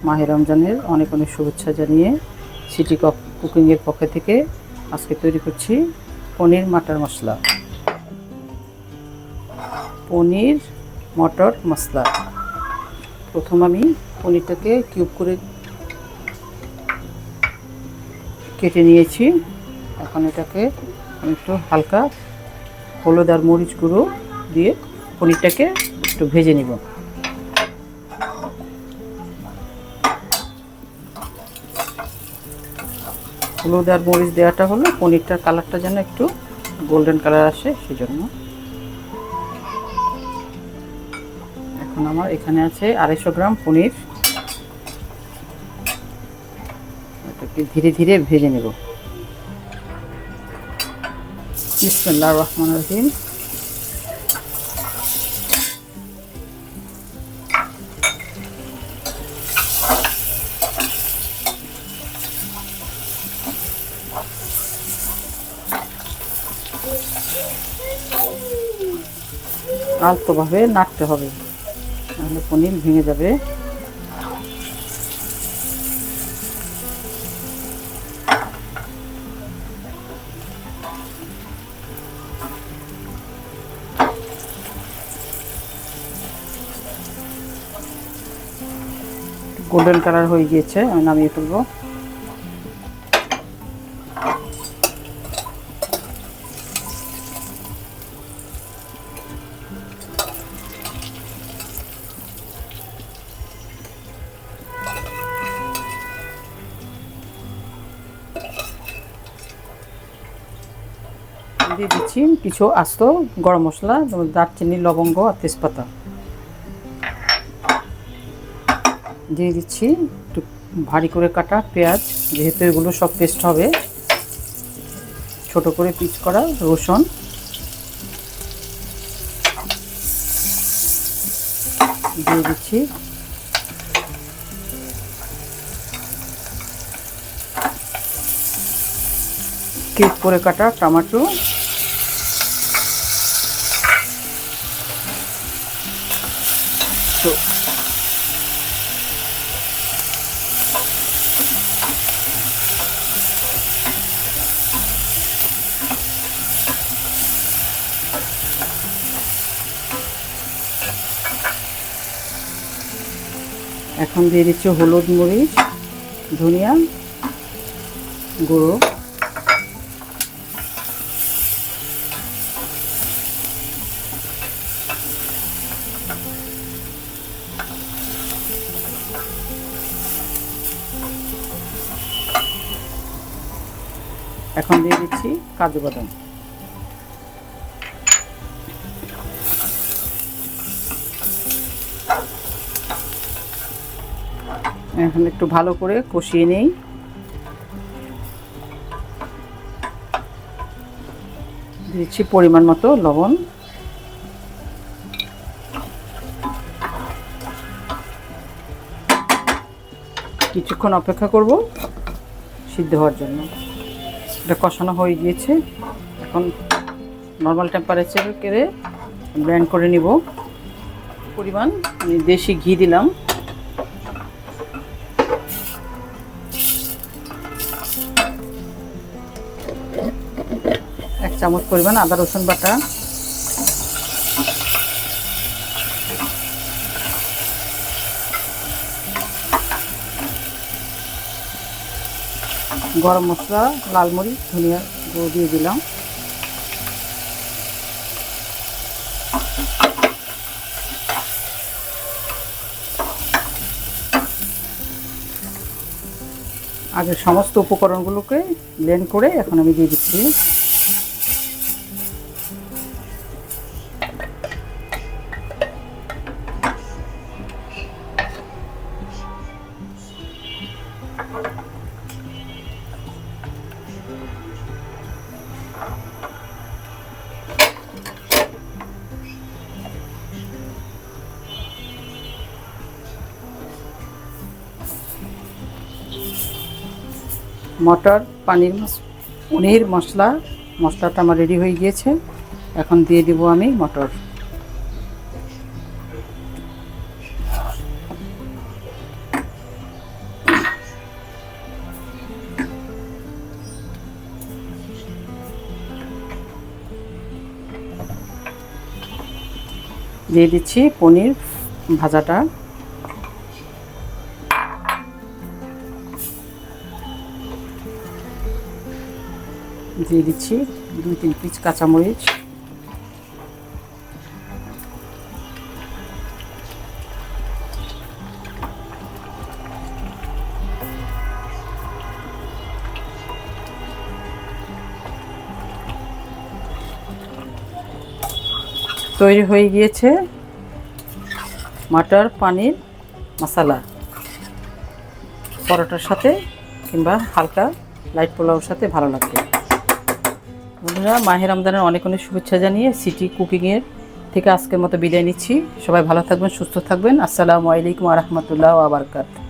মাহে রমজানের অনেক অনেক শুভেচ্ছা জানিয়ে সিটি কুকিংয়ের পক্ষ থেকে আজকে তৈরি করছি পনির মটর মশলা। পনির মটর মশলা। প্রথম আমি পনিরটাকে কিউব করে কেটে নিয়েছি। এখন এটাকে একটু হালকা হলুদ আর মরিচ গুঁড়ো দিয়ে পনিরটাকে একটু ভেজে নিব। হলুদ আর মরিচ দেওয়াটা হলো পনিরটার কালারটা যেন একটু গোল্ডেন কালার আসে, সেজন্য। এখন আমার এখানে আছে 250 গ্রাম পনির। এটাকে ধীরে ধীরে ভেজে নেব। বিসমিল্লাহির রহমানির রহিম। আলতোভাবে নাড়তে হবে, নাহলে পনির ভেঙে যাবে। গোল্ডেন কালার হয়ে গিয়েছে, আমি নামিয়ে ফেলবো। দিয়ে দিচ্ছি কিছু আস্ত গরম মশলা, যেমন দারচিনি, লবঙ্গ আর তেজপাতা। দিয়ে দিচ্ছি একটু ভারী করে কাটা পেঁয়াজ, যেহেতু এগুলো সব পেস্ট হবে। ছোট করে পিস করা রসুন, দিয়ে দিচ্ছি কিউব করে কাটা টমেটো, এখন দিয়ে দিচ্ছি হলুদ, মরিচ, ধনিয়া গুঁড়ো, এখন দিয়ে দিচ্ছি কাজু বাদাম। এখন একটু ভালো করে কষিয়ে নেই। দিচ্ছি পরিমাণ মতো লবণ। কিছুক্ষণ অপেক্ষা করব সিদ্ধ হওয়ার জন্য। এটা কষানো হয়ে গিয়েছে, এখন নর্মাল টেম্পারেচারে করে ব্লেন্ড করে নিব। পরিমাণ আমি দেশি ঘি দিলাম। এক চামচ পরিমাণ আদা রসুন বাটা, গরম মশলা, লাল মরিচ, ধনিয়া গুঁড়ো দিয়ে দিলাম। আগে সমস্ত উপকরণগুলোকে ব্লেন্ড করে এখন আমি দিয়ে দিচ্ছি। মটর পনির মশলাটা আমার রেডি হয়ে গিয়েছে। এখন দিয়ে দেব আমি মটর। দিয়ে দিচ্ছি পনির ভাজাটা, দিয়ে দিচ্ছি 2-3 পিস কাঁচামরিচ, তৈরি হয়ে গিয়েছে মটর পনির মশলা। পরোটার সাথে কিংবা হালকা লাইট পোলাওর সাথে ভালো লাগবে। বন্ধুরা, মাহে রমজানের অনেক অনেক শুভেচ্ছা জানিয়ে সিটি কুকিংয়ের থেকে আজকের মতো বিদায় নিচ্ছি। সবাই ভালো থাকবেন, সুস্থ থাকবেন। আসসালামু আলাইকুম ওয়া রাহমাতুল্লাহি ওয়া বারাকাতুহু।